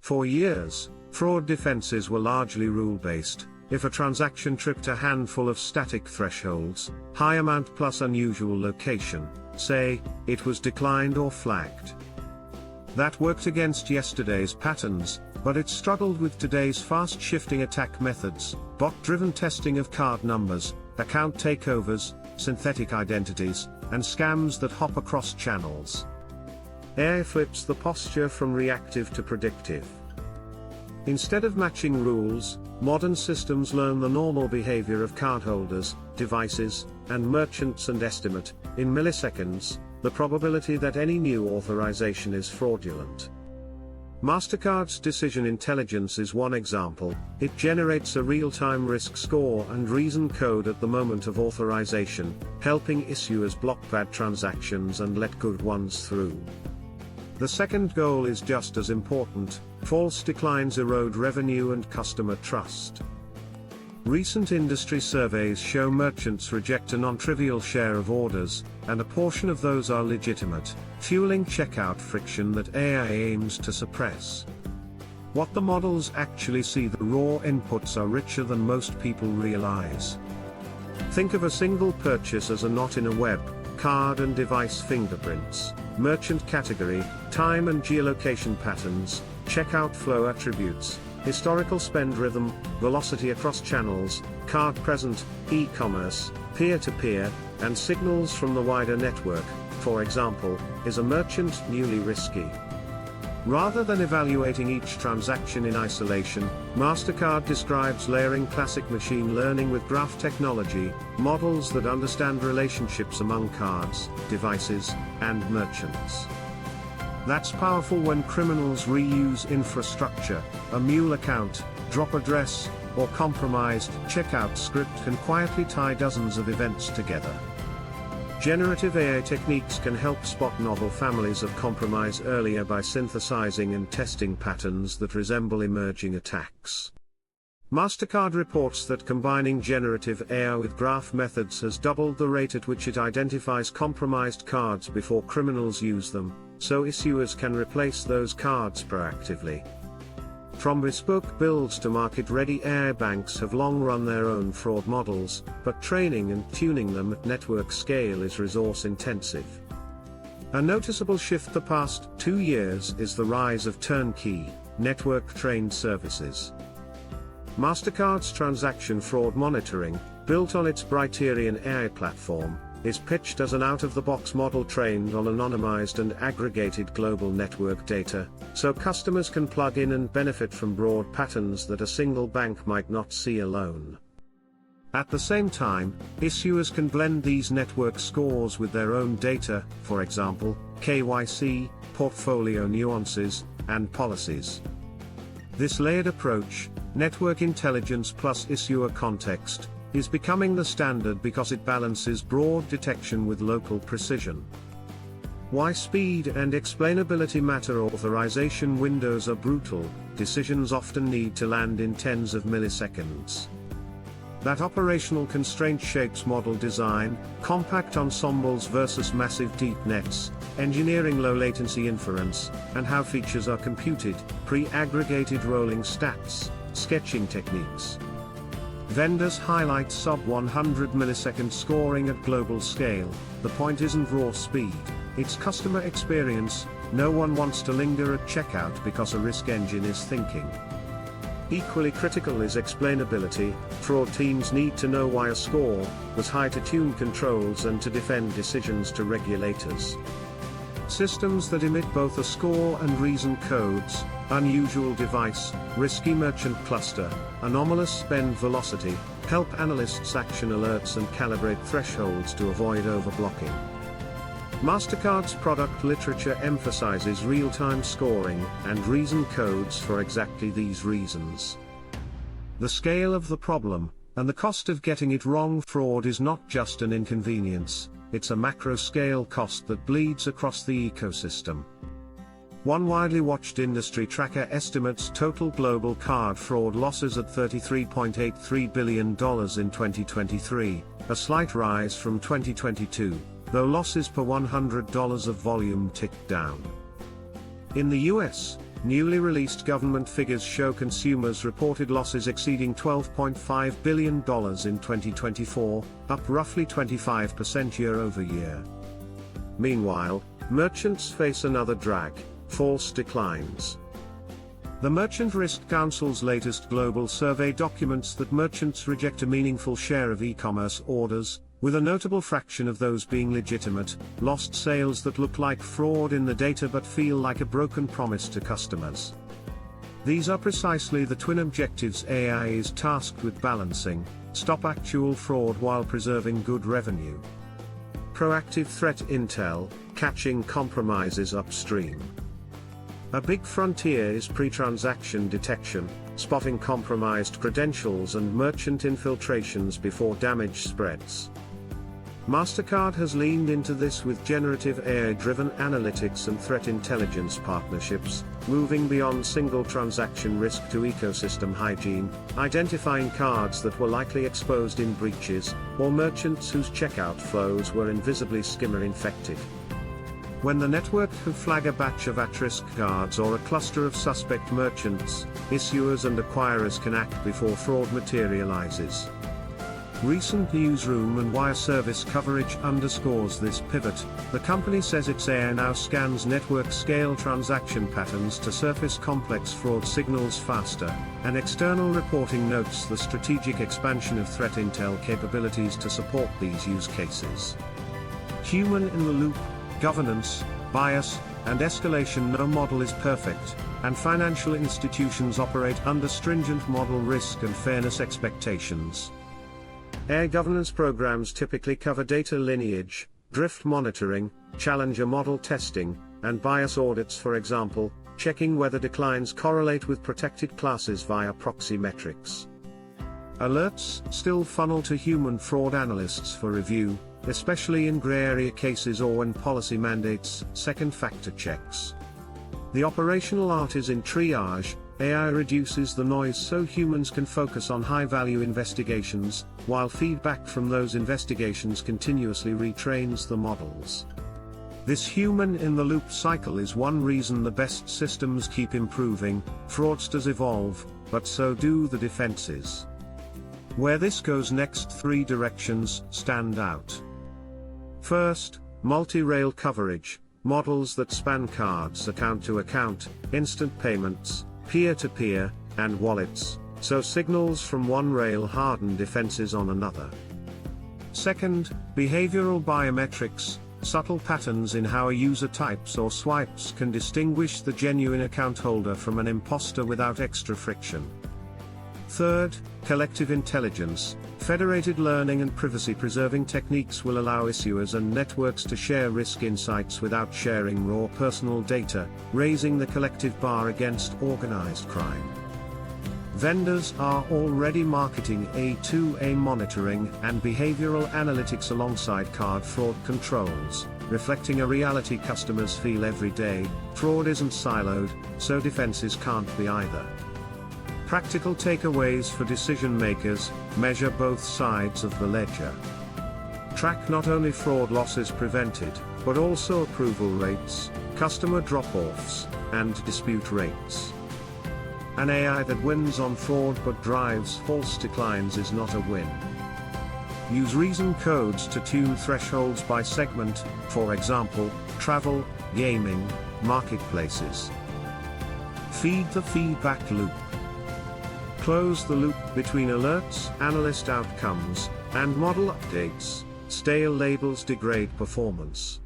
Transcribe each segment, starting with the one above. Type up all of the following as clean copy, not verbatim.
For years, fraud defenses were largely rule-based. If a transaction tripped a handful of static thresholds, high amount plus unusual location, say, it was declined or flagged. That worked against yesterday's patterns, but it struggled with today's fast-shifting attack methods, bot-driven testing of card numbers, account takeovers, synthetic identities, and scams that hop across channels. AI flips the posture from reactive to predictive. Instead of matching rules, modern systems learn the normal behavior of cardholders, devices, and merchants and estimate, in milliseconds, the probability that any new authorization is fraudulent. Mastercard's decision intelligence is one example. It generates a real-time risk score and reason code at the moment of authorization, helping issuers block bad transactions and let good ones through. The second goal is just as important: false declines erode revenue and customer trust. Recent industry surveys show merchants reject a non-trivial share of orders, and a portion of those are legitimate, fueling checkout friction that AI aims to suppress. What the models actually see: the raw inputs are richer than most people realize. Think of a single purchase as a knot in a web: card and device fingerprints, merchant category, time and geolocation patterns, checkout flow attributes, historical spend rhythm, velocity across channels, card present, e-commerce, peer-to-peer, and signals from the wider network. For example, is a merchant newly risky? Rather than evaluating each transaction in isolation, Mastercard describes layering classic machine learning with graph technology, models that understand relationships among cards, devices, and merchants. That's powerful when criminals reuse infrastructure. A mule account, drop address, or compromised checkout script can quietly tie dozens of events together. Generative AI techniques can help spot novel families of compromise earlier by synthesizing and testing patterns that resemble emerging attacks. Mastercard reports that combining generative AI with graph methods has doubled the rate at which it identifies compromised cards before criminals use them, so issuers can replace those cards proactively. From bespoke builds to market-ready AI, banks have long run their own fraud models, but training and tuning them at network scale is resource-intensive. A noticeable shift the past 2 years is the rise of turnkey, network-trained services. Mastercard's transaction fraud monitoring, built on its Brighterion AI platform, is pitched as an out-of-the-box model trained on anonymized and aggregated global network data, so customers can plug in and benefit from broad patterns that a single bank might not see alone. At the same time, issuers can blend these network scores with their own data, for example, KYC, portfolio nuances, and policies. This layered approach, network intelligence plus issuer context, is becoming the standard because it balances broad detection with local precision. Why speed and explainability matter: authorization windows are brutal, decisions often need to land in tens of milliseconds. That operational constraint shapes model design: compact ensembles versus massive deep nets, engineering low latency inference, and how features are computed, pre-aggregated rolling stats, sketching techniques. Vendors highlight sub-100 millisecond scoring at global scale. The point isn't raw speed, it's customer experience. No one wants to linger at checkout because a risk engine is thinking. Equally critical is explainability. Fraud teams need to know why a score was high to tune controls and to defend decisions to regulators. Systems that emit both a score and reason codes, unusual device, risky merchant cluster, anomalous spend velocity, help analysts action alerts and calibrate thresholds to avoid overblocking. Mastercard's product literature emphasizes real-time scoring and reason codes for exactly these reasons. The scale of the problem, and the cost of getting it wrong: fraud is not just an inconvenience, it's a macro-scale cost that bleeds across the ecosystem. One widely watched industry tracker estimates total global card fraud losses at $33.83 billion in 2023, a slight rise from 2022, though losses per $100 of volume ticked down. In the US, newly released government figures show consumers reported losses exceeding $12.5 billion in 2024, up roughly 25% year-over-year. Meanwhile, merchants face another drag: false declines. The Merchant Risk Council's latest global survey documents that merchants reject a meaningful share of e-commerce orders, with a notable fraction of those being legitimate, lost sales that look like fraud in the data but feel like a broken promise to customers. These are precisely the twin objectives AI is tasked with balancing: stop actual fraud while preserving good revenue. Proactive threat intel, catching compromises upstream. A big frontier is pre-transaction detection, spotting compromised credentials and merchant infiltrations before damage spreads. Mastercard has leaned into this with generative AI-driven analytics and threat intelligence partnerships, moving beyond single transaction risk to ecosystem hygiene, identifying cards that were likely exposed in breaches, or merchants whose checkout flows were invisibly skimmer-infected. When the network can flag a batch of at-risk cards or a cluster of suspect merchants, issuers and acquirers can act before fraud materializes. Recent newsroom and wire service coverage underscores this pivot. The company says its AI now scans network-scale transaction patterns to surface complex fraud signals faster, and external reporting notes the strategic expansion of threat intel capabilities to support these use cases. Human-in-the-loop governance, bias, and escalation. No model is perfect, and financial institutions operate under stringent model risk and fairness expectations. AI governance programs typically cover data lineage, drift monitoring, challenger model testing, and bias audits, for example, checking whether declines correlate with protected classes via proxy metrics. Alerts still funnel to human fraud analysts for review, especially in gray area cases or when policy mandates second factor checks. The operational art is in triage. AI reduces the noise so humans can focus on high-value investigations, while feedback from those investigations continuously retrains the models. This human-in-the-loop cycle is one reason the best systems keep improving. Fraudsters evolve, but so do the defenses. Where this goes next, 3 directions stand out. First, multi-rail coverage, models that span cards, account to account, instant payments, peer-to-peer, and wallets, so signals from one rail harden defenses on another. Second, behavioral biometrics, subtle patterns in how a user types or swipes can distinguish the genuine account holder from an imposter without extra friction. Third, collective intelligence, federated learning and privacy-preserving techniques will allow issuers and networks to share risk insights without sharing raw personal data, raising the collective bar against organized crime. Vendors are already marketing A2A monitoring and behavioral analytics alongside card fraud controls, reflecting a reality customers feel every day: fraud isn't siloed, so defenses can't be either. Practical takeaways for decision makers: measure both sides of the ledger. Track not only fraud losses prevented, but also approval rates, customer drop-offs, and dispute rates. An AI that wins on fraud but drives false declines is not a win. Use reason codes to tune thresholds by segment, for example, travel, gaming, marketplaces. Feed the feedback loop. Close the loop between alerts, analyst outcomes, and model updates. Stale labels degrade performance.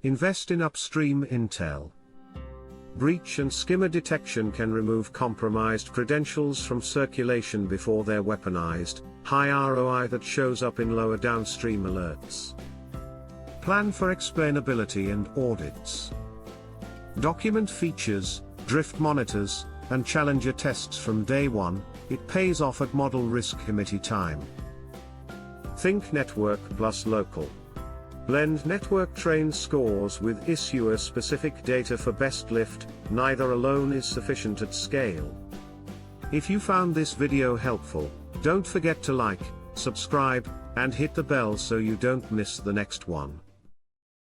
Invest in upstream intel. Breach and skimmer detection can remove compromised credentials from circulation before they're weaponized. High ROI that shows up in lower downstream alerts. Plan for explainability and audits. Document features, drift monitors, and challenger tests from day one. It pays off at model risk committee time. Think network plus local. Blend network trained scores with issuer-specific data for best lift. Neither alone is sufficient at scale. If you found this video helpful, don't forget to like, subscribe, and hit the bell so you don't miss the next one.